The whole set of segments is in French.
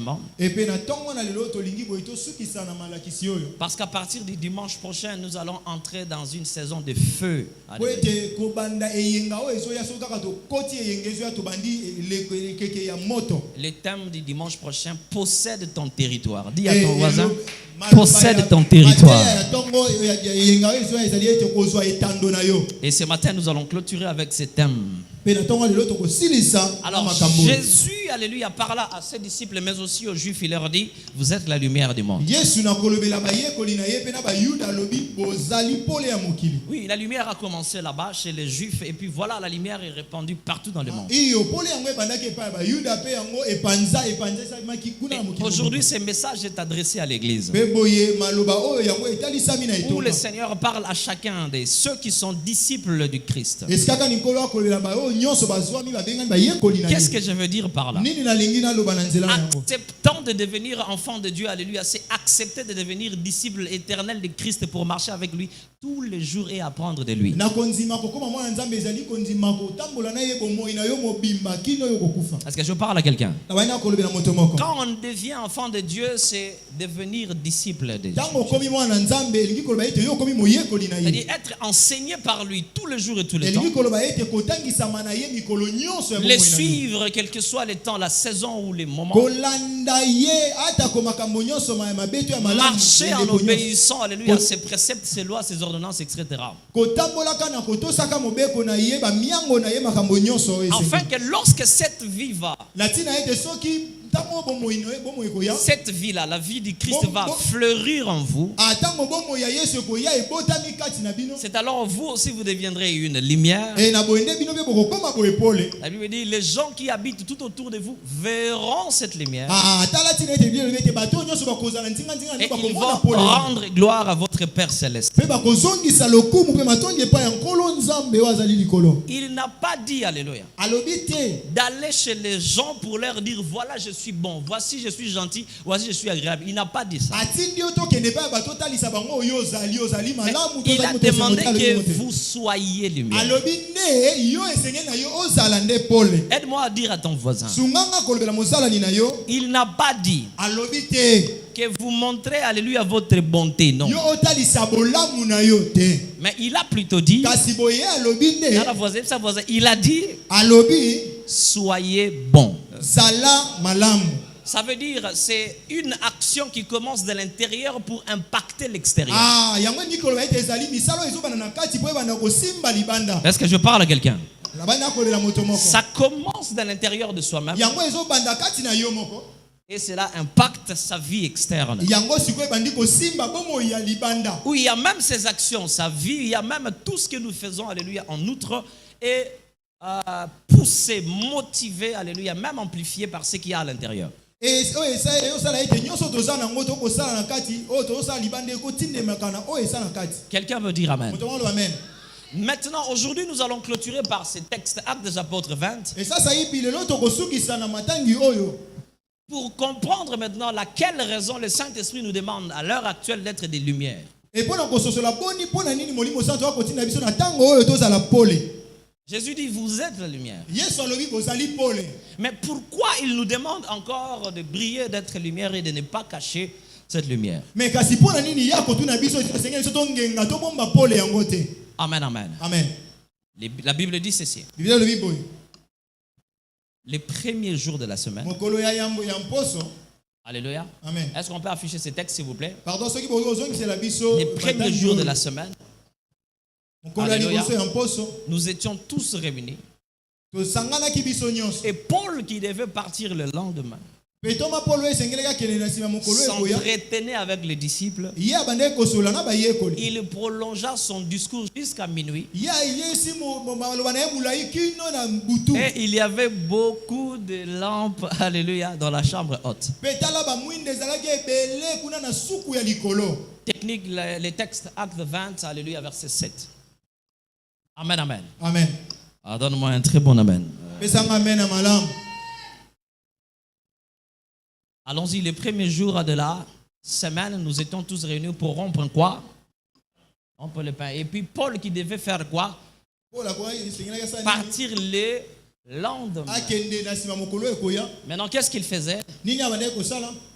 enseignement. Parce qu'à partir du dimanche prochain, nous allons entrer dans une saison de feu. Le thème du dimanche prochain, possède ton territoire. Dis à ton voisin, possède ton territoire. Et ce matin, nous allons clôturer avec ce thème. Alors Jésus, alléluia, parla à ses disciples mais aussi aux Juifs. Il leur dit, vous êtes la lumière du monde. Oui, la lumière a commencé là-bas chez les Juifs. Et puis voilà, la lumière est répandue partout dans le monde. Aujourd'hui, ce message est adressé à l'église, où le Seigneur parle à chacun de ceux qui sont disciples du Christ. Qu'est-ce que je veux dire par là? Acceptant de devenir enfant de Dieu, alléluia, c'est accepter de devenir disciple éternel de Christ pour marcher avec lui tous les jours et apprendre de lui. Est-ce que je parle à quelqu'un? Quand on devient enfant de Dieu, c'est devenir disciple de Dieu. C'est-à-dire être enseigné par lui tous les jours et tous les temps. Les suivre, quel que soit le temps, la saison ou les moments. Marcher en obéissant, alléluia, ses préceptes, ses lois, ses ordonnances, etc. Afin que lorsque cette vie va, cette vie-là, la vie du Christ va fleurir en vous. C'est alors vous aussi vous deviendrez une lumière. La Bible dit, les gens qui habitent tout autour de vous verront cette lumière. Et ils vont rendre gloire à votre Père Céleste. Il n'a pas dit, alléluia, d'aller chez les gens pour leur dire, voilà je suis bon, voici je suis gentil, voici je suis agréable. Il n'a pas dit ça. Il a demandé que vous soyez lumière. Aide-moi à dire à ton voisin. Il n'a pas dit que vous montrez, alléluia, votre bonté, non. Mais il a plutôt dit, il a dit, soyez bon. Ça veut dire c'est une action qui commence de l'intérieur pour impacter l'extérieur. Est-ce que je parle à quelqu'un? Ça commence de l'intérieur de soi-même. Et cela impacte sa vie externe. Où il y a même ses actions, sa vie, il y a même tout ce que nous faisons, alléluia, en outre, et poussé, motivé, alléluia, même amplifié par ce qu'il y a à l'intérieur. Quelqu'un veut dire amen. Maintenant, aujourd'hui, nous allons clôturer par ce texte, Actes des Apôtres 20. Pour comprendre maintenant laquelle raison le Saint-Esprit nous demande à l'heure actuelle d'être des lumières. Jésus dit, vous êtes la lumière. Mais pourquoi il nous demande encore de briller, d'être lumière et de ne pas cacher cette lumière? Amen, amen. Amen. La Bible dit ceci. Les premiers jours de la semaine. Alléluia. Amen. Est-ce qu'on peut afficher ce texte, s'il vous plaît? Pardon, les premiers jours de la semaine. Alléluia. Nous étions tous réunis. Et Paul, qui devait partir le lendemain, s'entretenait avec les disciples. Il prolongea son discours jusqu'à minuit. Et il y avait beaucoup de lampes, alléluia, dans la chambre haute. Technique, les textes, Actes 20, alléluia, verset 7. Amen, amen. Amen. Ah, donne-moi un très bon amen. Allons-y, les premiers jours de la semaine, nous étions tous réunis pour rompre quoi? Rompre le pain. Et puis Paul qui devait faire quoi? Partir le lendemain. Maintenant, qu'est-ce qu'il faisait?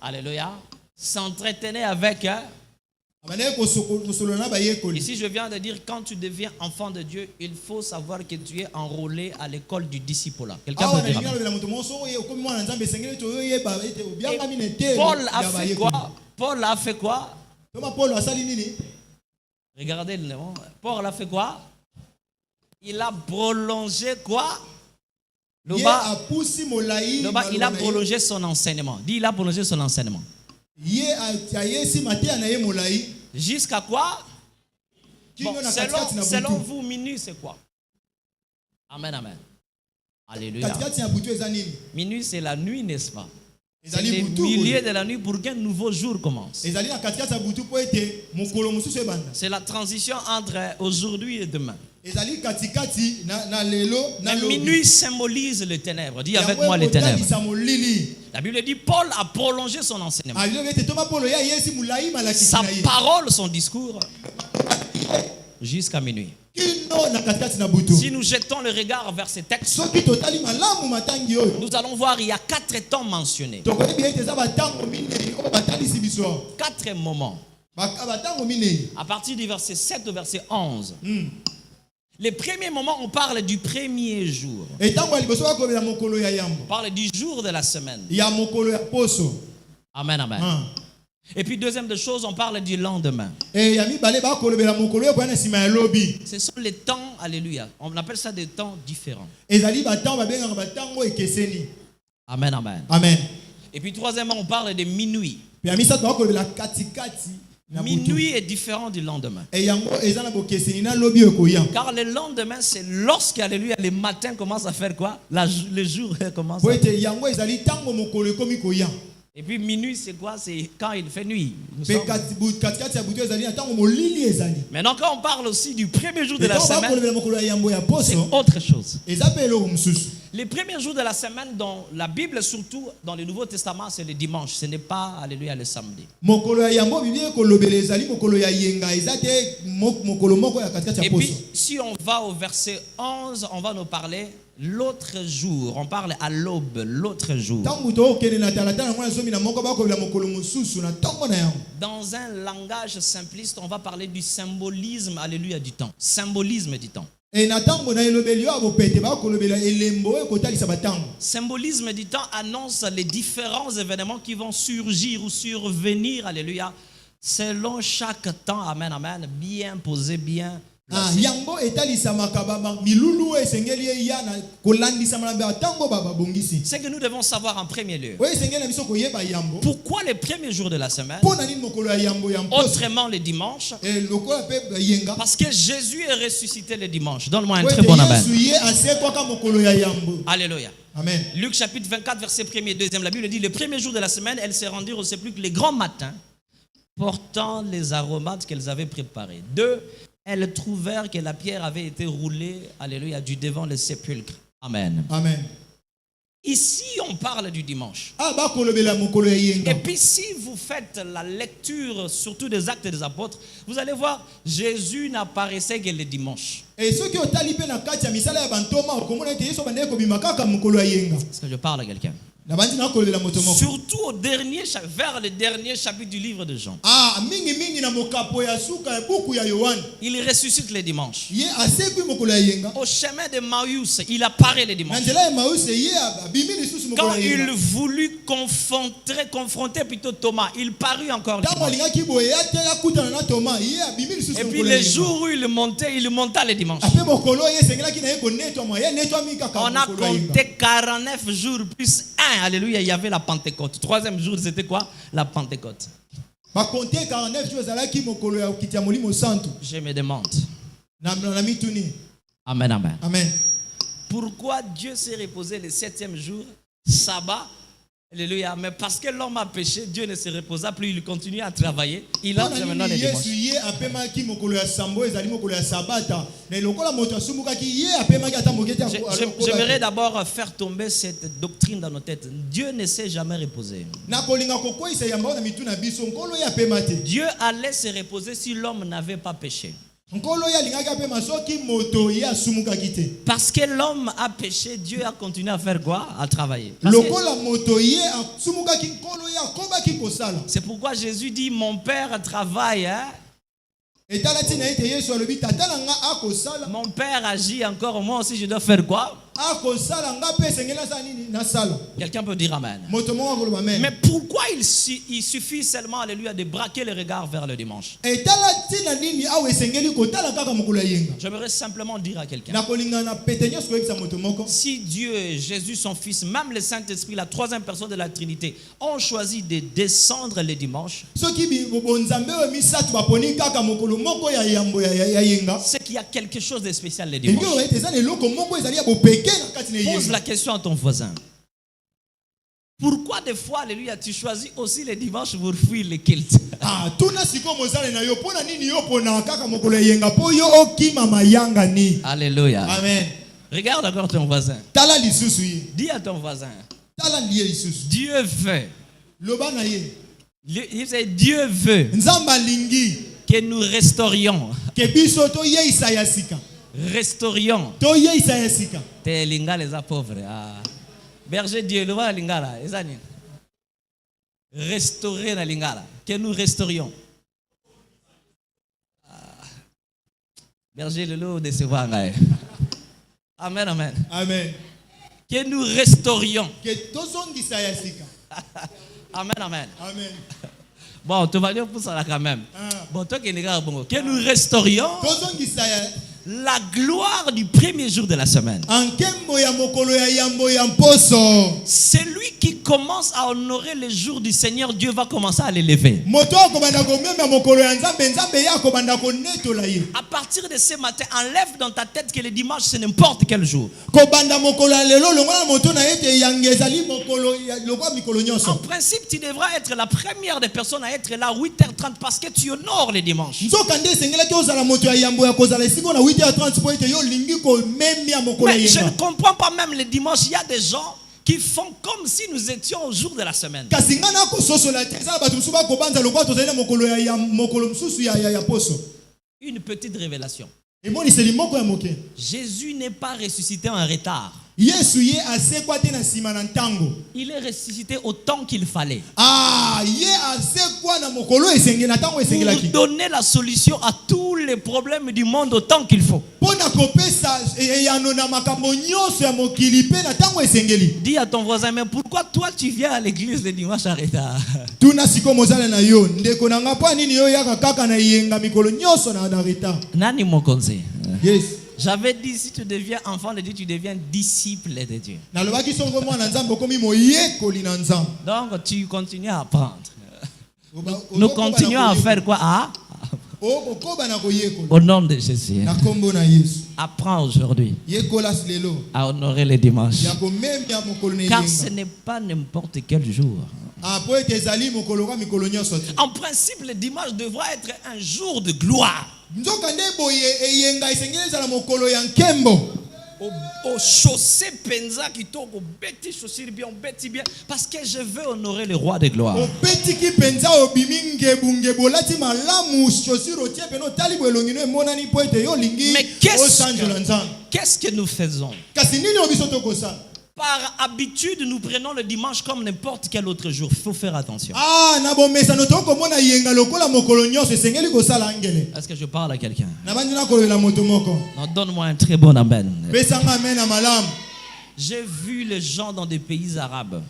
Alléluia. S'entretenait avec. Ici, je viens de dire, quand tu deviens enfant de Dieu, il faut savoir que tu es enrôlé à l'école du disciple. Quelqu'un peut dire amen. Paul a fait quoi? Paul a fait quoi? Regardez le nom. Paul a fait quoi? Il a prolongé quoi? Il a prolongé son enseignement. Dis, il a prolongé son enseignement. Jusqu'à quoi? Bon, selon vous, minuit, c'est quoi? Amen, amen. Alléluia. Minuit, c'est la nuit, n'est-ce pas? C'est le milieu de la nuit pour qu'un nouveau jour commence. C'est la transition entre aujourd'hui et demain. Mais minuit symbolise les ténèbres. Dis avec moi les ténèbres. La Bible dit Paul a prolongé son enseignement. Sa parole, son discours, jusqu'à minuit. Si nous jetons le regard vers ces textes, nous allons voir il y a 4 temps mentionnés. 4 moments. À partir du verset 7 au verset 11. Les premiers moments, on parle du premier jour. On parle du jour de la semaine. Amen, amen. Et puis deuxième de choses, on parle du lendemain. Ce sont les temps, alléluia. On appelle ça des temps différents. Amen, amen. Amen. Et puis troisièmement, on parle de minuit. Minuit est différent du lendemain. Car le lendemain, c'est lorsque, alléluia, le matin commence à faire quoi? Le jour commence à faire. Et puis minuit, c'est quoi? C'est quand il fait nuit. Maintenant, quand on parle aussi du premier jour de la semaine, c'est autre chose. Les premiers jours de la semaine dans la Bible, surtout dans le Nouveau Testament, c'est le dimanche. Ce n'est pas, alléluia, le samedi. Et puis, si on va au verset 11, on va nous parler l'autre jour. On parle à l'aube, l'autre jour. Dans un langage simpliste, on va parler du symbolisme, alléluia, du temps. Symbolisme du temps. Symbolisme du temps annonce les différents événements qui vont surgir ou survenir, alléluia, selon chaque temps, amen, amen, bien posé, bien. C'est que nous devons savoir en premier lieu. Pourquoi les premiers jours de la semaine? Autrement les dimanches. Parce que Jésus est ressuscité le dimanche. Donne-moi un très bon amen. Alléluia. Amen. Luc chapitre 24 verset 1er et 2e. La Bible dit le premier jour de la semaine, elles se rendirent au sépulcre les grands matins, portant les aromates qu'elles avaient préparés. 2. Elles trouvèrent que la pierre avait été roulée, alléluia, du devant le sépulcre. Amen. Amen. Ici, on parle du dimanche. Et puis, si vous faites la lecture, surtout des Actes des Apôtres, vous allez voir, Jésus n'apparaissait que le dimanche. Est-ce que je parle à quelqu'un? Surtout vers le dernier chapitre du livre de Jean. Il ressuscite le dimanche. Au chemin de Maïus, il apparaît le dimanche. Quand il voulut confronter plutôt Thomas, il parut encore le dimanche. Et puis le jour où il monta le dimanche. On a compté 49 jours plus 1. Alléluia, il y avait la Pentecôte. Troisième jour, c'était quoi? La Pentecôte. Je me demande. Amen, amen. Amen. Pourquoi Dieu s'est reposé le 7e jour, sabbat? Alléluia. Mais parce que l'homme a péché, Dieu ne se reposa plus, il continue à travailler. Il entre maintenant les dimanches. J'aimerais d'abord faire tomber cette doctrine dans nos têtes. Dieu ne s'est jamais reposé. Dieu allait se reposer si l'homme n'avait pas péché. Parce que l'homme a péché, Dieu a continué à faire quoi? À travailler. C'est pourquoi Jésus dit, mon Père travaille. Hein? Mon Père agit encore, moi aussi je dois faire quoi? Quelqu'un peut dire amen. Mais pourquoi il suffit seulement, alléluia, de braquer le regard vers le dimanche? J'aimerais simplement dire à quelqu'un, si Dieu, Jésus son Fils, même le Saint-Esprit, la troisième personne de la Trinité, ont choisi de descendre le dimanche, c'est qu'il y a quelque chose de spécial le dimanche. Pose la question à ton voisin. Pourquoi des fois, alléluia, tu choisis aussi le dimanche pour fuir les cultes? Alléluia. Amen. Regarde encore ton voisin. Dis à ton voisin. Dieu veut. Dieu veut que nous restaurions. Restaurions. T'es linga les pauvres. Berger Dieu, le va lingala. Restaurer la lingala. Que nous restaurions. Berger le lot décevant. Amen, amen. Amen. Que nous restaurions. Amen, amen. Amen. Bon, tu vas dire pour ça quand même. Bon, toi qui es bon. Que nous restaurions la gloire du premier jour de la semaine. Celui qui commence à honorer le jour du Seigneur, Dieu va commencer à l'élever. À partir de ce matin, enlève dans ta tête que le dimanche c'est n'importe quel jour. En principe, tu devras être la première des personnes à être là à 8h30 parce que tu honores le dimanche. Mais je ne comprends pas, même le dimanche, il y a des gens qui font comme si nous étions au jour de la semaine. Une petite révélation. Jésus n'est pas ressuscité en retard. Il est ressuscité au temps qu'il fallait. Pour donner la solution à tous les problèmes du monde au temps qu'il faut. Dis à ton voisin, mais pourquoi toi tu viens à l'église le dimanche en retard? Nani mon conseil? Yes. J'avais dit, si tu deviens enfant de Dieu, tu deviens disciple de Dieu. Donc tu continues à apprendre. Nous continuons à faire quoi? Au nom de Jésus. Apprends aujourd'hui à honorer les dimanches. Car ce n'est pas n'importe quel jour. En principe, le dimanche devra être un jour de gloire. Au chaussée penza qui tourne au bêti chaussure bien parce que je veux honorer le roi de gloire. Mais qu'est-ce que nous faisons? Par habitude, nous prenons le dimanche comme n'importe quel autre jour. Il faut faire attention. Est-ce que je parle à quelqu'un? Non, donne-moi un très bon amen. J'ai vu les gens dans des pays arabes.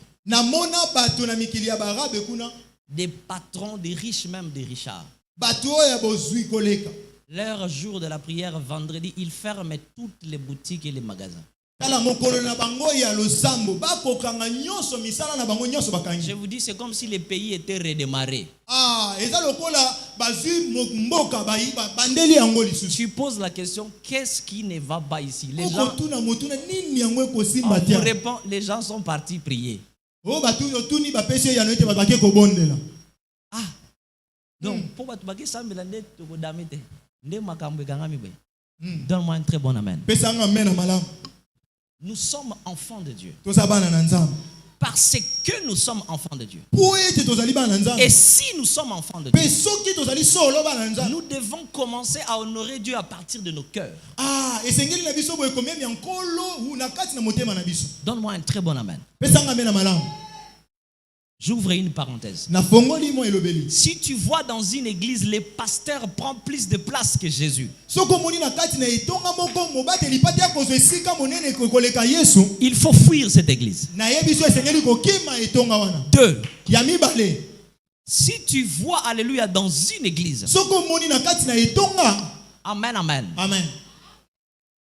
Des patrons, des riches, même des richards. Leur jour de la prière, vendredi, ils ferment toutes les boutiques et les magasins. Je vous dis, c'est comme si les pays étaient redémarrés. Tu poses la question, qu'est-ce qui ne va pas ici? Les gens, on vous répond, les gens sont partis prier. Donc, donne-moi un très bon amen. Nous sommes enfants de Dieu. Parce que nous sommes enfants de Dieu. Et si nous sommes enfants de Dieu, nous devons commencer à honorer Dieu à partir de nos cœurs. Donne-moi un très bon amen. J'ouvre une parenthèse. Si tu vois dans une église, les pasteurs prennent plus de place que Jésus, il faut fuir cette église. 2. Si tu vois, alléluia, dans une église, amen, amen. Amen.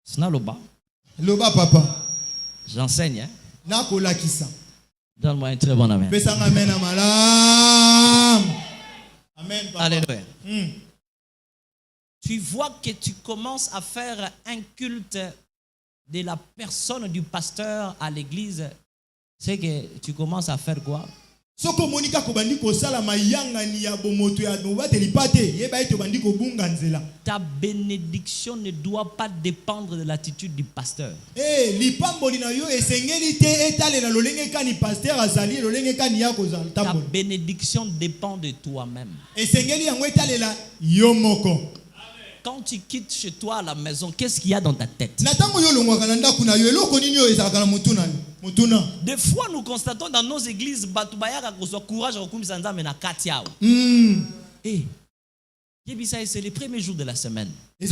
Snaloba. Loba papa. J'enseigne. Hein? Donne-moi un très bon amen. Amen. Alléluia. Tu vois que tu commences à faire un culte de la personne du pasteur à l'église. C'est que tu commences à faire quoi? Ta bénédiction ne doit pas dépendre de l'attitude du pasteur. Ta bénédiction dépend de toi-même. Quand tu quittes chez toi à la maison, qu'est-ce qu'il y a dans ta tête? Des fois, nous constatons dans nos églises, courage c'est le premier jour de la semaine. Je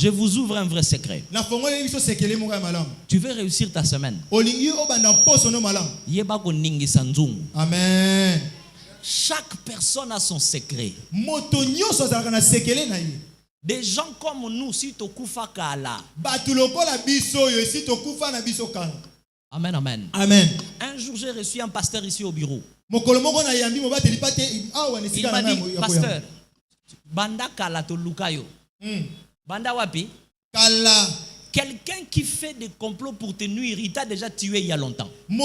vous ouvre un vrai secret. Tu veux réussir ta semaine. Amen. Chaque personne a son secret. Des gens comme nous, si tu kufa kala. Amen, amen. Amen. Un jour, j'ai reçu un pasteur ici au bureau. Il m'a dit, pasteur, banda kala to lukayo. Banda wapi? Kala. Quelqu'un qui fait des complots pour te nuire, il t'a déjà tué il y a longtemps. Il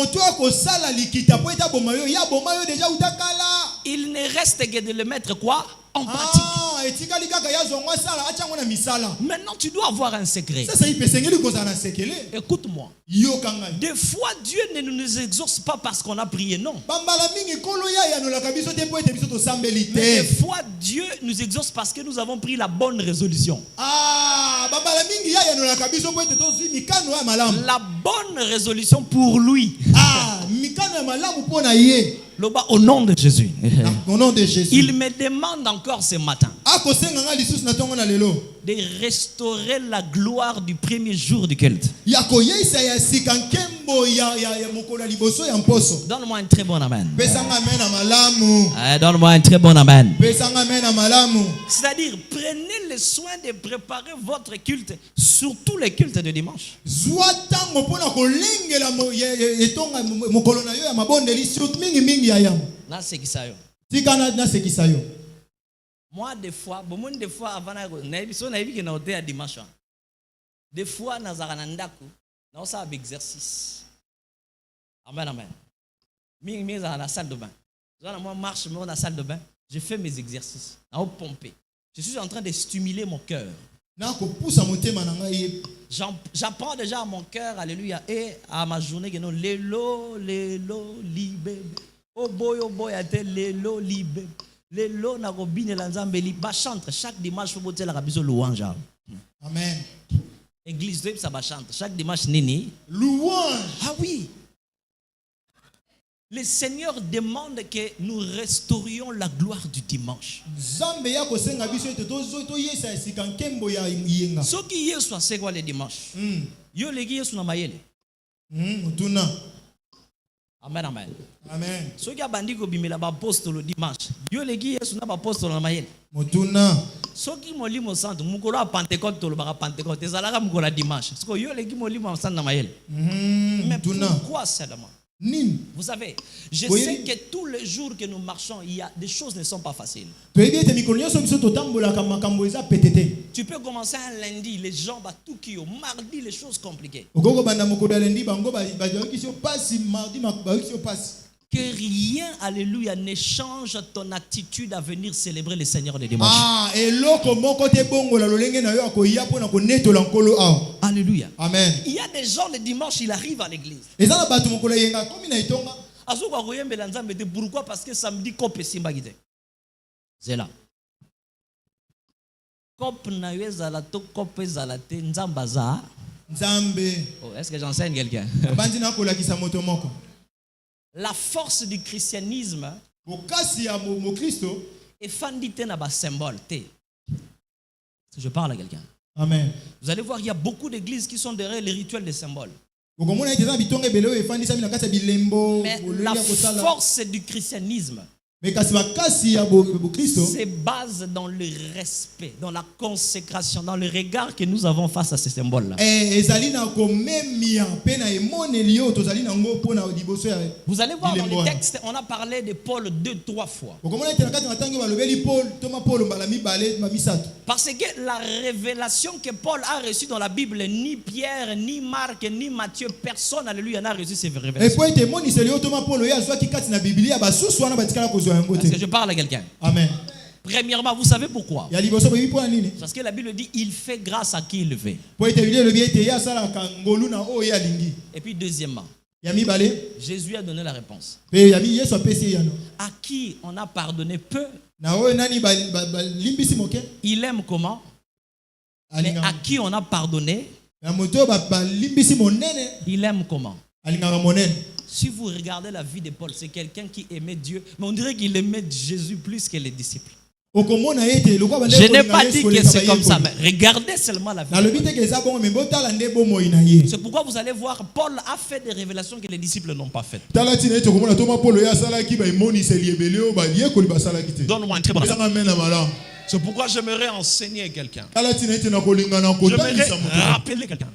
ne reste que de le mettre quoi? En pratique. Maintenant, tu dois avoir un secret. Écoute-moi. Des fois, Dieu ne nous exauce pas parce qu'on a prié, non. Mais des fois, Dieu nous exauce parce que nous avons pris la bonne résolution. La bonne résolution pour lui. Au nom de Jésus. Au nom de Jésus. Il me demande encore ce matin de restaurer la gloire du premier jour du culte. Donne-moi un très bon amen. Donne-moi un très bon amen. C'est-à-dire, prenez le soin de préparer votre culte, surtout les cultes de dimanche. Moi, des fois, avant dimanche, des fois, nous avons exercice. Amen, amen. Dans la salle de bain. Moi, marche dans la salle de bain. Je fais mes exercices. Je suis en train de stimuler mon cœur. J'apprends déjà à mon cœur, alléluia, et à ma journée que non, lélo, libé. Oh boy, lélo, libé. Lélo, na robine lanzambe li. Ba chante chaque dimanche, faut botter la rabiso louange. Amen. Église de ça ba chante chaque dimanche nini. Louange. Ah oui. Le Seigneur demande que nous restaurions la gloire du dimanche. Ce qui est soit c'est quoi le dimanche? Yo le qui est sur na mayele. Amen, amen. Amen. Ce qui a bandi ko bimela ba apostole dimanche. Yo le qui est sur na ba apostole na mayele. Ce qui molimo centre mukolo a Pentecôte to le ba Pentecôte ezalaka mukolo dimanche. Parce que yo le qui molimo centre na mayele. Mais pourquoi seulement? Vous savez, je sais que tous les jours que nous marchons, il y a des choses qui ne sont pas faciles. Tu peux commencer un lundi, les gens battent tout qui ont. Mardi, les choses compliquées. Que rien, alléluia, ne change ton attitude à venir célébrer le Seigneur le dimanche. Alléluia. Amen. Il y a des gens le dimanche, ils arrivent à l'église. Pourquoi? Parce que samedi, cop et simbagide. C'est là. Cop na yezala to cop ezalate nzambaza. Est-ce que j'enseigne quelqu'un? La force du christianisme est fandite na ba symbole. Je parle à quelqu'un. Amen. Vous allez voir, il y a beaucoup d'églises qui sont derrière les rituels des symboles. Mais la force du christianisme se base dans le respect, dans la consécration, dans le regard que nous avons face à ces symboles-là. Vous allez voir dans les textes, on a parlé de Paul 2-3 fois. Parce que la révélation que Paul a reçue dans la Bible, ni Pierre, ni Marc, ni Matthieu, personne, alléluia, n'a reçu ces révélations. Est-ce que je parle à quelqu'un? Amen. Premièrement, vous savez pourquoi? Parce que la Bible dit il fait grâce à qui il le fait. Et puis deuxièmement, Jésus a donné la réponse. À qui on a pardonné peu, il aime comment? Mais à qui on a pardonné, il aime comment? Si vous regardez la vie de Paul, c'est quelqu'un qui aimait Dieu, mais on dirait qu'il aimait Jésus plus que les disciples. Je n'ai pas dit que c'est comme ça, mais regardez seulement la vie. C'est pourquoi vous allez voir, Paul a fait des révélations que les disciples n'ont pas faites. Donne-moi un très bon exemple. C'est pourquoi j'aimerais enseigner quelqu'un. J'aimerais rappeler quelqu'un.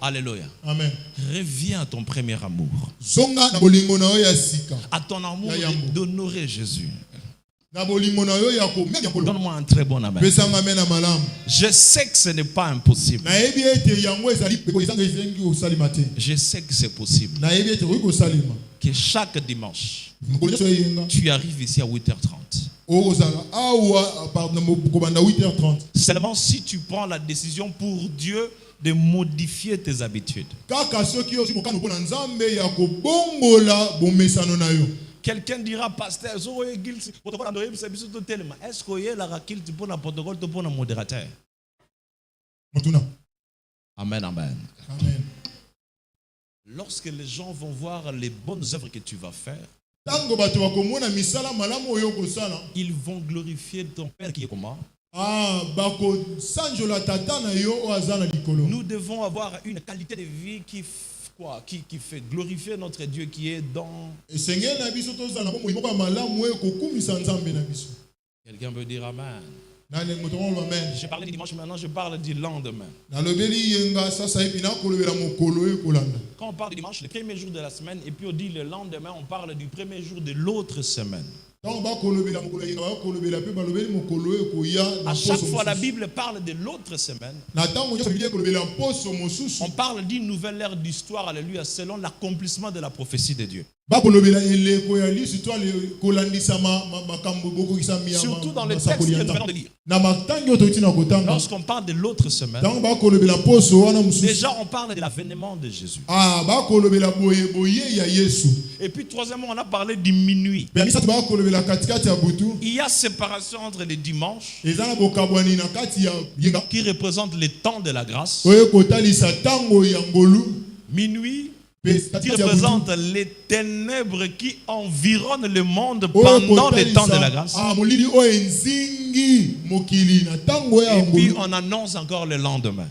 Alléluia. Amen. Reviens à ton premier amour. À ton amour d'honorer Jésus. Donne-moi un très bon amen. Je sais que ce n'est pas impossible. Je sais que c'est possible. Que chaque dimanche, tu arrives ici à 8h30. Seulement si tu prends la décision pour Dieu de modifier tes habitudes. Quelqu'un dira, pasteur, est-ce que vous la guilty pour un protocole pour un modérateur? Amen, amen. Amen. Lorsque les gens vont voir les bonnes œuvres que tu vas faire, ils vont glorifier ton Père qui est comment? Nous devons avoir une qualité de vie qui fait glorifier notre Dieu qui est dans... Quelqu'un peut dire amen. Je parlais du dimanche, maintenant je parle du lendemain. Quand on parle du dimanche, le premier jour de la semaine, et puis on dit le lendemain, on parle du premier jour de l'autre semaine. À chaque fois, la Bible parle de l'autre semaine. On parle d'une nouvelle ère d'histoire, alléluia, selon l'accomplissement de la prophétie de Dieu. Surtout dans le texte que nous venons de lire. Lorsqu'on parle de l'autre semaine, déjà on parle de l'avènement de Jésus. Et puis troisièmement, on a parlé du minuit. Il y a séparation entre les dimanches qui représente le temps de la grâce. Minuit qui représente les ténèbres qui environnent le monde pendant le temps de la grâce. Et puis on annonce encore le lendemain.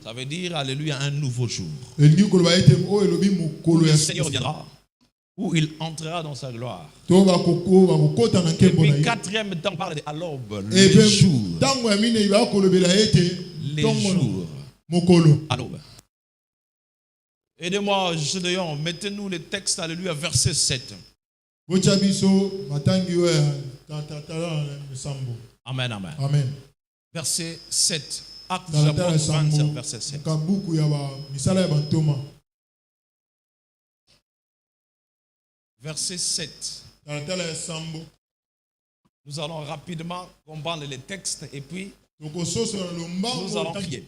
Ça veut dire, alléluia, un nouveau jour. Où le Seigneur viendra, où il entrera dans sa gloire. Et puis quatrième temps, on parle de l'aube, les jours. Les jours. À l'aube. Aidez-moi, Gédéon, mettez-nous les textes, alléluia, verset 7. Amen, amen. Amen. Verset 7. Acte chapitre 27, verset 7. verset 7. Nous allons rapidement comprendre les textes et puis nous allons prier.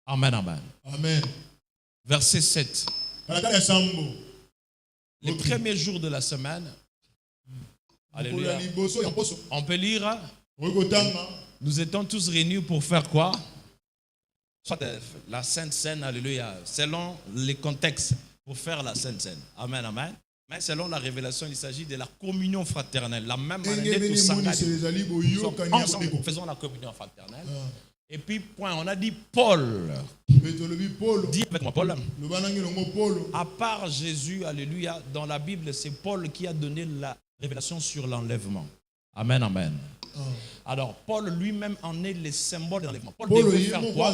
Amen, amen. Amen. Verset 7. Les premiers jours de la semaine. Alléluia. On peut lire. Nous étions tous réunis pour faire quoi? Soit la Sainte Seine, alléluia, selon les contextes, pour faire la Sainte Seine. Amen, amen. Mais selon la révélation, il s'agit de la communion fraternelle. La même année, ensemble, faisons la communion fraternelle. Et puis, point, on a dit Paul. Dis avec moi, Paul. À part Jésus, alléluia, dans la Bible, c'est Paul qui a donné la révélation sur l'enlèvement. Amen, amen. Alors, Paul lui-même en est le symbole de l'enlèvement. Paul devait faire quoi?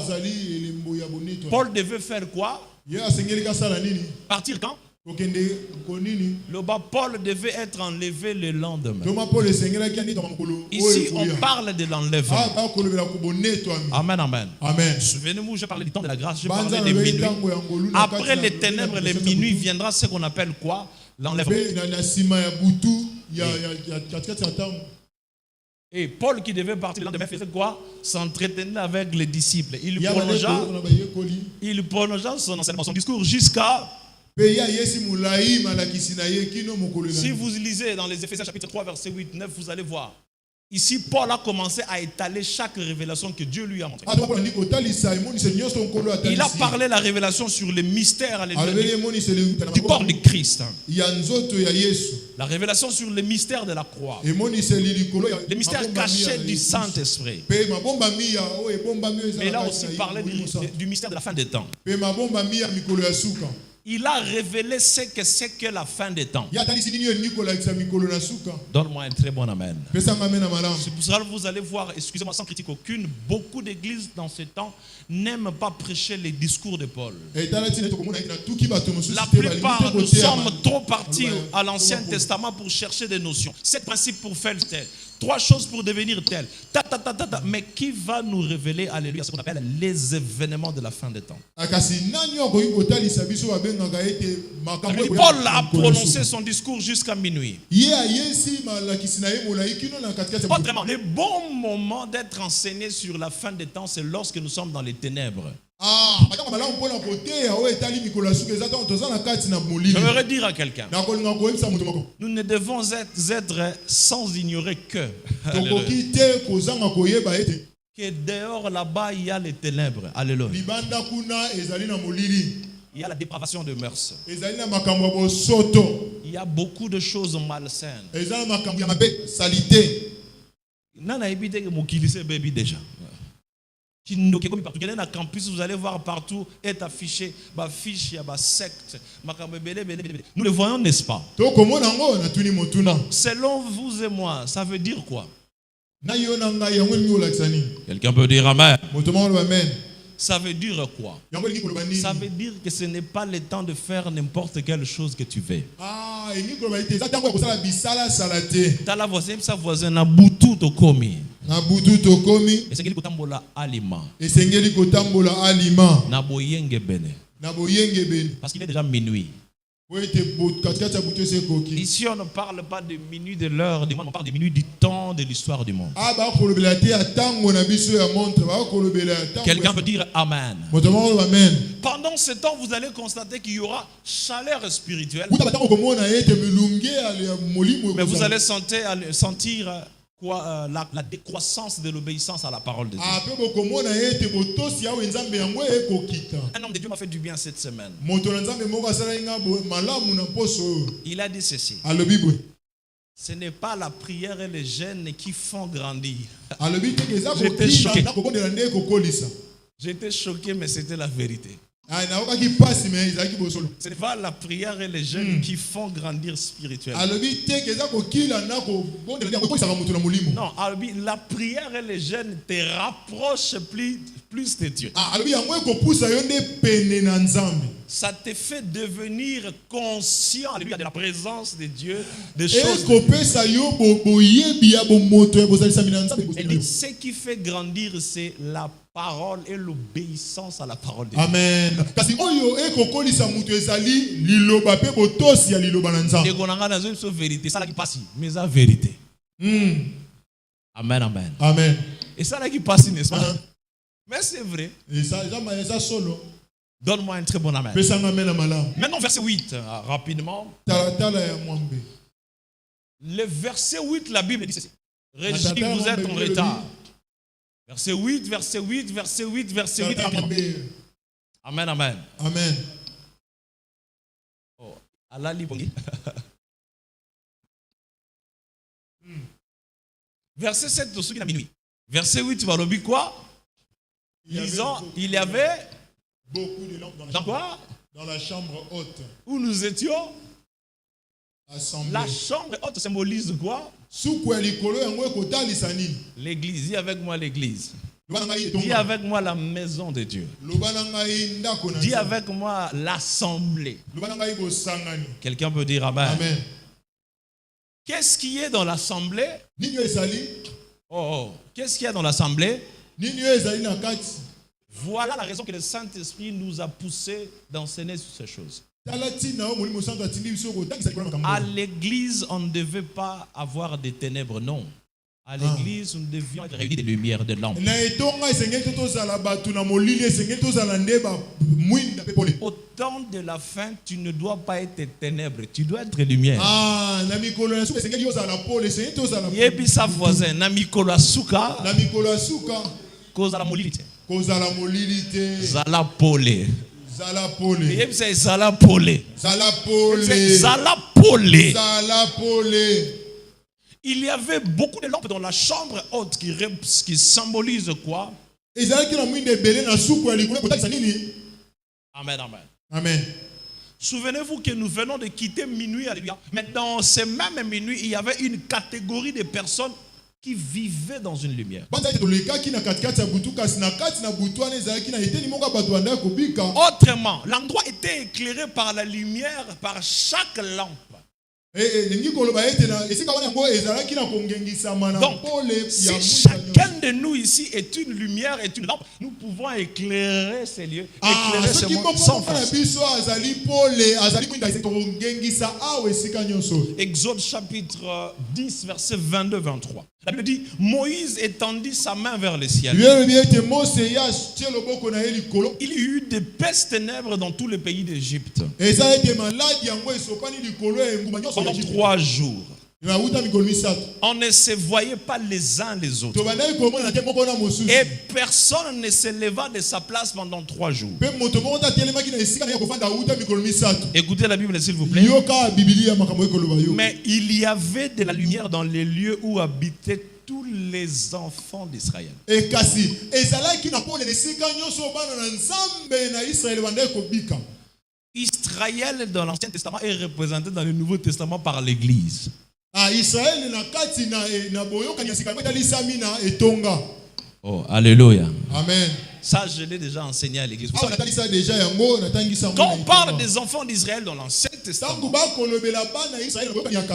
Paul devait faire quoi? Partir quand? Le bas, Paul devait être enlevé le lendemain. Ici, on parle de l'enlèvement. Amen, amen. Amen. Souvenez-vous, je parlais du temps de la grâce, je parlais des minuit. Après les ténèbres, les minuit viendra ce qu'on appelle quoi? L'enlèvement. Et Paul qui devait partir le lendemain faisait quoi? S'entretenait avec les disciples. Il prolongea son enseignement, son discours jusqu'à... Si vous lisez dans les Éphésiens chapitre 3 verset 8-9, vous allez voir. Ici, Paul a commencé à étaler chaque révélation que Dieu lui a montrée. Il a parlé la révélation sur les mystères du corps de Christ. La révélation sur les mystères de la croix. Les mystères cachés du Saint-Esprit. Mais il a aussi parlé du mystère de la fin des temps. Il a révélé ce que c'est que la fin des temps. Donne-moi un très bon amen. C'est pour ça que vous allez voir, excusez-moi sans critique aucune, beaucoup d'églises dans ce temps n'aiment pas prêcher les discours de Paul. La plupart, nous sommes trop partis à l'Ancien Testament pour chercher des notions. 7 principes pour faire tel. 3 choses pour devenir tel. Mais qui va nous révéler, alléluia, ce qu'on appelle les événements de la fin des temps? Paul a prononcé son discours jusqu'à minuit. Autrement, le bon moment d'être enseigné sur la fin des temps, c'est lorsque nous sommes dans les ténèbres. J'aimerais dire à quelqu'un, nous ne devons être sans ignorer que dehors là-bas il y a les ténèbres. Alléluia. Il y a la dépravation de mœurs. Il y a beaucoup de choses malsaines. Déjà. Partout. Dans campus, vous allez voir partout est affiché fiche, secte. Nous le voyons, n'est-ce pas? Selon vous et moi, ça veut dire quoi? Quelqu'un peut dire amen. Ça veut dire quoi? Ça veut dire que ce n'est pas le temps de faire n'importe quelle chose que tu veux. T'as la voisin, sa voisin na butu to komi. Esengeli kotambola aliment. Na boyenge bene. Parce qu'il est déjà minuit. Ici, on ne parle pas de minuit de l'heure du monde, on parle de minuit du temps de l'histoire du monde. Quelqu'un peut dire amen. Pendant ce temps, vous allez constater qu'il y aura chaleur spirituelle. Mais vous allez sentir quoi, la décroissance de l'obéissance à la parole de Dieu. Un homme de Dieu m'a fait du bien cette semaine. Il a dit ceci. Ce n'est pas la prière et les jeûnes qui font grandir. J'étais choqué. J'étais choqué, mais c'était la vérité. Ce n'est pas la prière et les jeûnes qui font grandir spirituellement. Non, la prière et les jeûnes te rapprochent plus de Dieu. ça te fait devenir conscient de la présence de Dieu, des choses de Dieu. Elle dit, ce qui fait grandir, c'est la parole et l'obéissance à la parole de Dieu. Amen. Vérité, ça là qui passe, mais la vérité. Amen, amen. Amen. Et ça là qui passe, n'est-ce pas? Mais c'est vrai. Donne-moi un très bon amen. Maintenant, verset 8, rapidement. Le verset 8, la Bible dit ceci. Régis, vous êtes en retard. Verset 8, verset 8, verset 8, verset 8. Amen, amen. Amen. Oh, Allah libongi. Verset 7, de ceux qui ont minuit. Verset 8, tu vas le dire quoi? Disons, il y avait beaucoup de lampes dans la chambre haute. Où nous étions? Assemblée. La chambre haute symbolise quoi? L'église. Dis avec moi l'église. Dis avec moi la maison de Dieu. Dis avec moi l'assemblée. Quelqu'un peut dire amen. Amen. Qu'est-ce qui est dans l'assemblée? Qu'est-ce qu'il y a dans l'assemblée? Voilà la raison que le Saint-Esprit nous a poussé d'enseigner sur ces choses. À l'église, on ne devait pas avoir des ténèbres, non. À l'église, nous devions être réunis des lumières, de lampes. Au temps de la fin, tu ne dois pas être ténèbres, tu dois être lumière. Et puis sa voisin, Namikolo Asuka, cause à la molilité. Zala pole. Zala pole. Zala pole. Zala pole. Zala pole. Zala pole. Il y avait beaucoup de lampes dans la chambre haute qui symbolise quoi? Amen, amen. Amen. Souvenez-vous que nous venons de quitter minuit. Mais dans ce même minuit, il y avait une catégorie de personnes qui vivaient dans une lumière. Autrement, l'endroit était éclairé par la lumière, par chaque lampe. Donc, si chacun de nous ici est une lumière, est une lampe, nous pouvons éclairer ces lieux, éclairer ce monde sans force. Exode chapitre 10, verset 22-23. La Bible dit, Moïse étendit sa main vers le ciel. Il y eut d'épaisses ténèbres dans tout le pays d'Égypte. Pendant 3 jours. On ne se voyait pas les uns les autres. Et personne ne se leva de sa place pendant 3 jours. Écoutez la Bible s'il vous plaît. Mais il y avait de la lumière dans les lieux où habitaient tous les enfants d'Israël. Israël dans l'Ancien Testament est représenté dans le Nouveau Testament par l'Église. Oh, alléluia. Amen. Ça, je l'ai déjà enseigné à l'église. Quand on parle des enfants d'Israël dans l'Ancien Testament,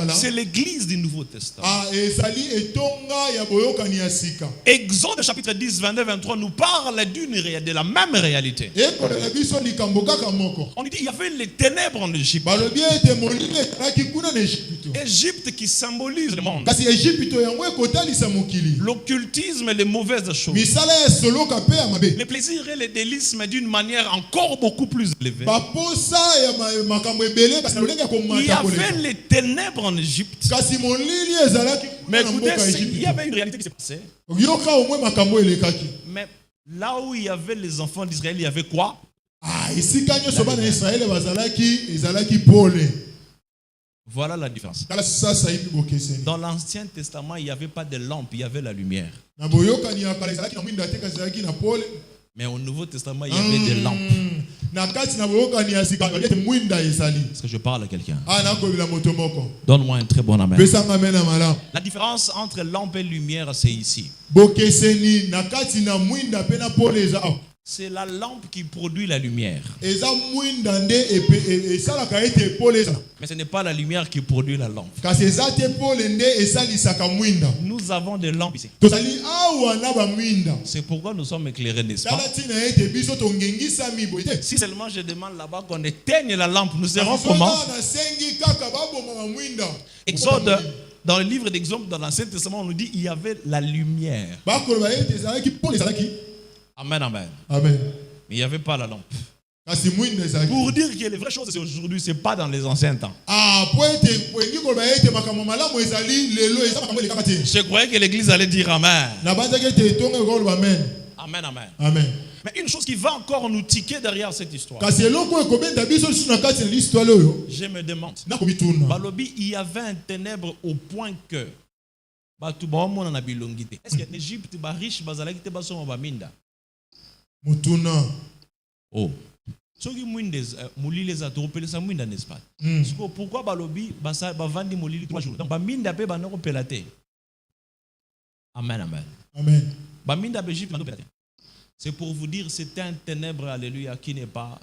c'est l'église du Nouveau Testament. Exode chapitre 10, 22-23 nous parle de la même réalité. On dit qu'il y avait les ténèbres en Égypte. Égypte qui symbolise le monde. L'occultisme et les mauvaises choses. Les plaisirs et les délices, mais d'une manière encore beaucoup plus élevée. Il y avait les ténèbres en Égypte. Mais écoutez, il y avait une réalité qui s'est passée. Mais là où il y avait les enfants d'Israël, il y avait quoi? Voilà la différence. Dans l'Ancien Testament, il n'y avait pas de lampe, il y avait la lumière. Mais au Nouveau Testament, il y avait des lampes. Est-ce que je parle à quelqu'un? Donne-moi un très bon amen. La différence entre lampe et lumière, c'est ici. c'est la lampe qui produit la lumière. Mais ce n'est pas la lumière qui produit la lampe. Nous avons des lampes ici. C'est pourquoi nous sommes éclairés, n'est-ce pas? Si seulement je demande là-bas qu'on éteigne la lampe, nous serons comment? Exode, dans le livre d'Exode, dans l'Ancien Testament, on nous dit qu'il y avait la lumière. Amen, amen. Amen. Mais il n'y avait pas la lampe. Pour dire que les vraies choses c'est aujourd'hui, ce n'est pas dans les anciens temps. Je croyais que l'église allait dire amen. Amen, amen. Amen. Mais une chose qui va encore nous tiquer derrière cette histoire. Je me demande. Balobi, il y avait un ténèbre au point que est-ce que l'Égypte est riche, oh. N'est-ce pas? Pourquoi Balobi vandi molili 3 jours? Donc baminda pe banoko pelate. Amen, amen. Amen. Baminda Égypte banoko pelate. C'est pour vous dire c'est un ténèbre, alléluia, qui n'est pas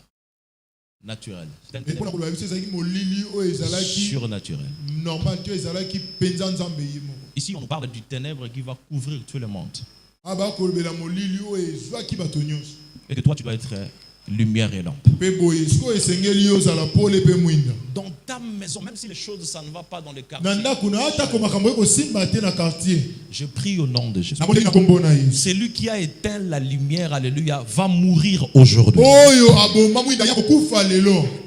naturel. C'est un ténèbre surnaturel. Ici, on parle du ténèbre qui va couvrir tout le monde. Et que toi, tu dois être lumière et lampe. Dans ta maison, même si les choses ça ne va pas dans le quartier, je prie au nom de Jésus. Celui qui a éteint la lumière, alléluia, va mourir aujourd'hui.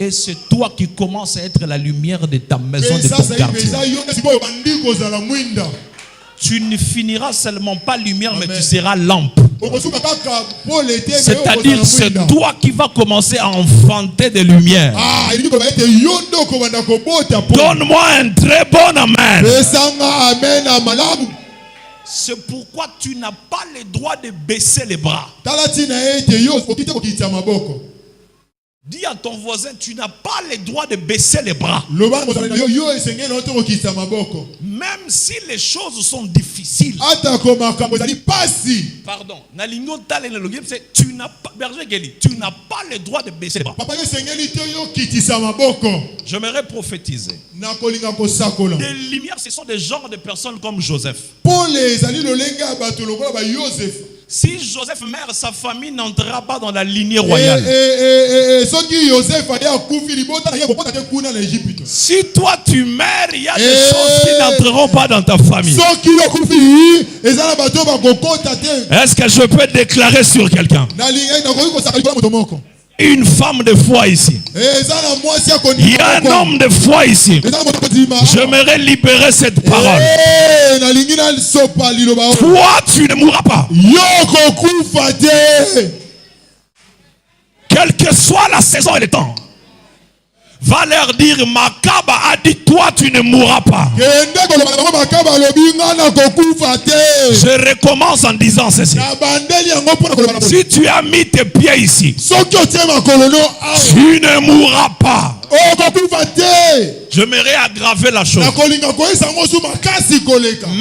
Et c'est toi qui commences à être la lumière de ta maison, de ton quartier. Tu ne finiras seulement pas lumière, mais tu seras lampe. C'est-à-dire, c'est toi qui vas commencer à enfanter des lumières. Donne-moi un très bon amen. C'est pourquoi tu n'as pas le droit de baisser les bras. Dis à ton voisin, tu n'as pas le droit de baisser les bras. Même si les choses sont difficiles. Pardon. Tu n'as pas le droit de baisser les bras. J'aimerais prophétiser. Les lumières, ce sont des genres de personnes comme Joseph. Si Joseph meurt, sa famille n'entrera pas dans la lignée royale. Si toi tu meurs, il y a des choses qui n'entreront pas dans ta famille. Est-ce que je peux déclarer sur quelqu'un? Une femme de foi ici. Il y a un homme de foi ici. J'aimerais libérer cette parole. Toi, tu ne mourras pas. Quelle que soit la saison et le temps. Va leur dire, Makaba a dit, toi tu ne mourras pas. Je recommence en disant ceci. Si tu as mis tes pieds ici, tu ne mourras pas. J'aimerais aggraver la chose.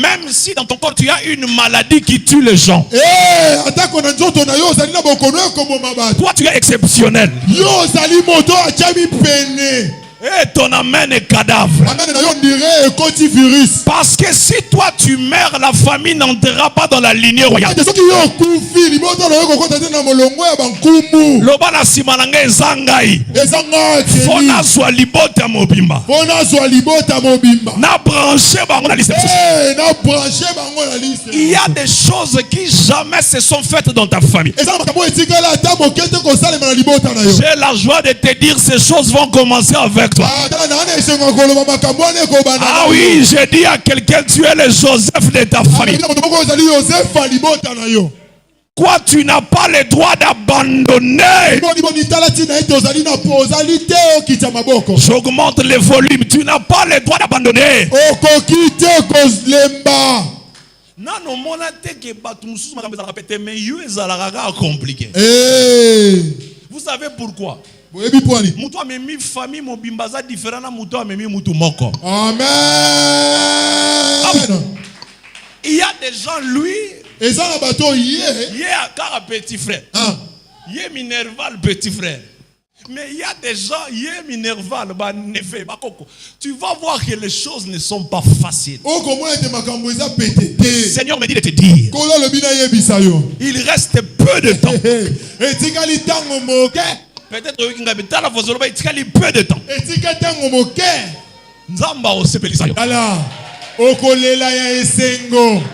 Même si dans ton corps tu as une maladie qui tue les gens, toi tu es exceptionnel. Et ton amen est cadavre. Parce que si toi tu meurs, la famille n'entrera pas dans la lignée royale. Lobana simananga ezangai. Fona zwa libota mobimba. Na branché bango na liste. Il y a des choses qui jamais se sont faites dans ta famille. J'ai la joie de te dire ces choses vont commencer avec toi. Ah oui, j'ai dit à quelqu'un, tu es le Joseph de ta famille. Quoi, tu n'as pas le droit d'abandonner. J'augmente le volume. Tu n'as pas le droit d'abandonner. Vous savez pourquoi? Amen. Il y a des gens, lui, il y a un petit frère. Yé Minerval, petit frère. Mais il y a des gens, Yé Minerval, tu vas voir que les choses ne sont pas faciles. Le Seigneur me dit de te dire. Il reste peu de temps. Peut-être peu de temps.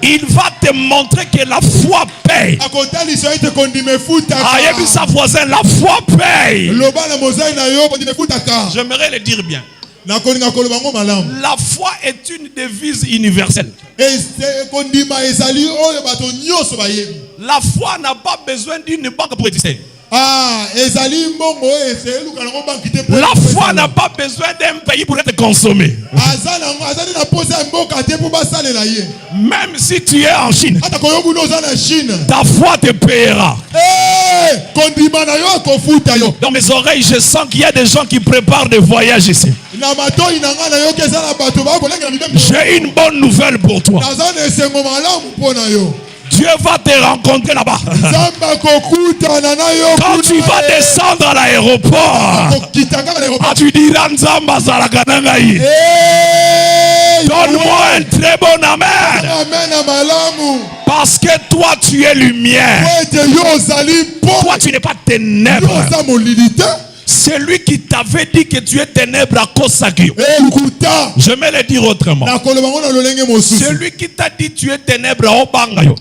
Il va te montrer que la foi paye. Sa voisin, la foi paye. J'aimerais le dire bien. La foi est une devise universelle. La foi n'a pas besoin d'une banque pour exister. La foi n'a pas besoin d'un pays pour être consommé. Même si tu es en Chine, ta foi te paiera. Dans mes oreilles, je sens qu'il y a des gens qui préparent des voyages ici. J'ai une bonne nouvelle pour toi. Dieu va te rencontrer là-bas. Quand tu vas descendre à l'aéroport, tu diras Nzamba Zalakanangaï. Donne-moi un très bon amen. Parce que toi tu es lumière. Toi tu n'es pas ténèbres. C'est lui qui t'avait dit que tu es ténèbres à cause sacrée. Je vais le dire autrement. C'est lui qui t'a dit tu es ténèbres au bangayo.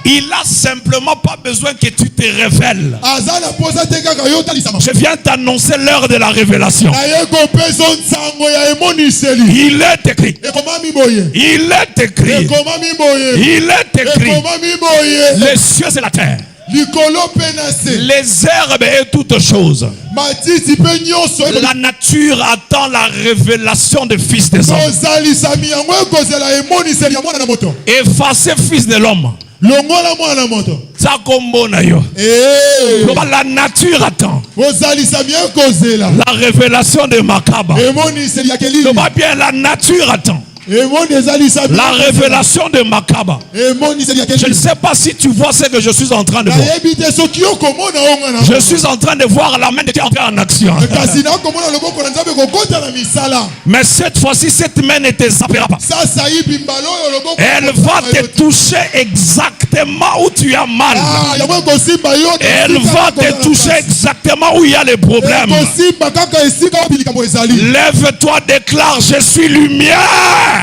Il a simplement pas besoin que tu te révèles. Je viens t'annoncer l'heure de la révélation. Il est écrit. Il est écrit. Il est écrit. Les cieux et la terre, les herbes et toutes choses. La nature attend la révélation des fils des hommes. Effacez fils de l'homme. La nature attend la révélation de Makaba. Bien, la nature attend la révélation de Makaba. Je ne sais pas si tu vois ce que je suis en train de voir. Je suis en train de voir la main de Dieu entrer en action. Mais cette fois-ci, cette main ne te zappera pas. Elle va te toucher exactement où tu as mal. Elle va te toucher exactement où il y a les problèmes. Lève-toi, déclare: je suis lumière.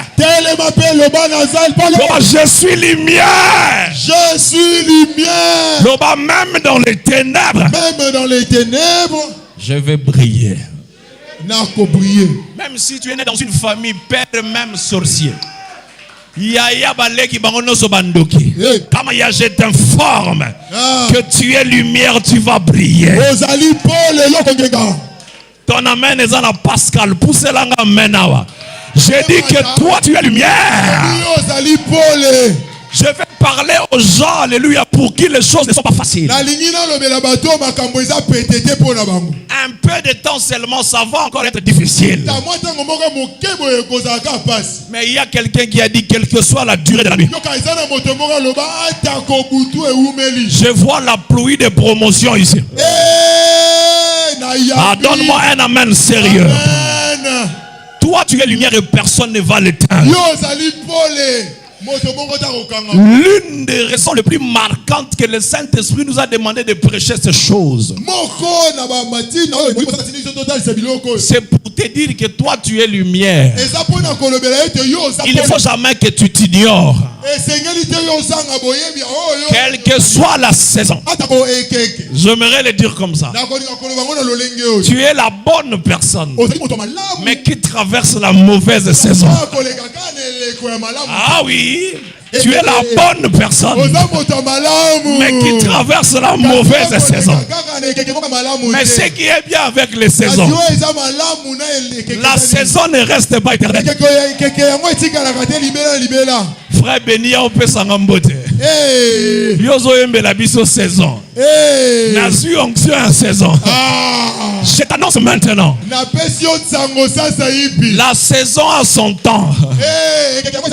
Je suis lumière. Je suis lumière. Même dans les ténèbres. Même dans les ténèbres. Je vais briller. Même si tu es né dans une famille, père même sorcier. Comme je t'informe que tu es lumière, tu vas briller. Ton amen est dans Pascal. Poussez-la menawa. J'ai dit que toi tu es lumière. Je vais parler aux gens, alléluia, pour qui les choses ne sont pas faciles. Un peu de temps seulement, ça va encore être difficile. Mais il y a quelqu'un qui a dit, quelle que soit la durée de la nuit, je vois la pluie de promotion ici. Donne-moi un amen sérieux. Amen. Toi tu es lumière et personne ne va l'éteindre. L'une des raisons les plus marquantes que le Saint-Esprit nous a demandé de prêcher ces choses, c'est pour te dire que toi tu es lumière. Il ne faut jamais que tu t'ignores. Quelle que soit la saison, j'aimerais le dire comme ça, tu es la bonne personne, mais qui traverse la mauvaise saison. Ah oui, tu es la bonne personne, mais qui traverse la mauvaise saison. Mais ce qui est bien avec les saisons, la saison ne reste pas éternelle. Frère Béni, on peut s'en emboîter. Yozo yembe la biso saison. Nazu onction en saison. Je t'annonce maintenant. La saison a son temps.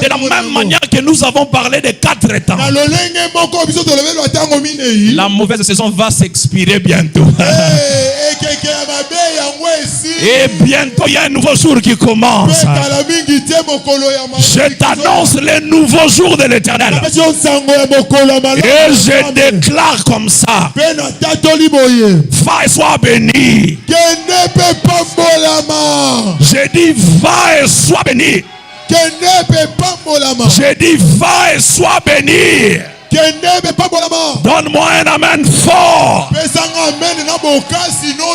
De la même manière que nous avons parlé des 4 temps. La mauvaise saison va s'expirer bientôt. Et bientôt il y a un nouveau jour qui commence. Je t'annonce les nouveaux jours de l'Éternel. Et je déclare comme ça. Va et sois béni. J'ai dit va et sois béni. J'ai dit va et sois béni. Donne-moi un amen fort.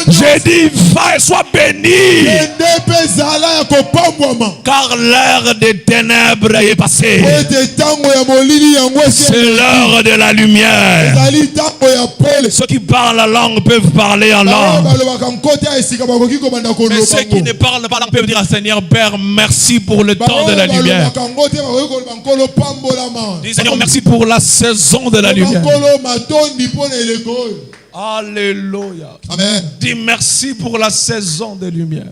J'ai dit va et sois béni. Car l'heure des ténèbres est passée. C'est l'heure de la lumière. Ceux qui parlent la langue peuvent parler en langue. Mais ceux qui ne parlent pas la langue peuvent dire à Seigneur Père, merci pour le temps de la lumière. Dis Seigneur, merci pour la saison de la lumière. Alléluia. Amen. Dis merci pour la saison de lumière.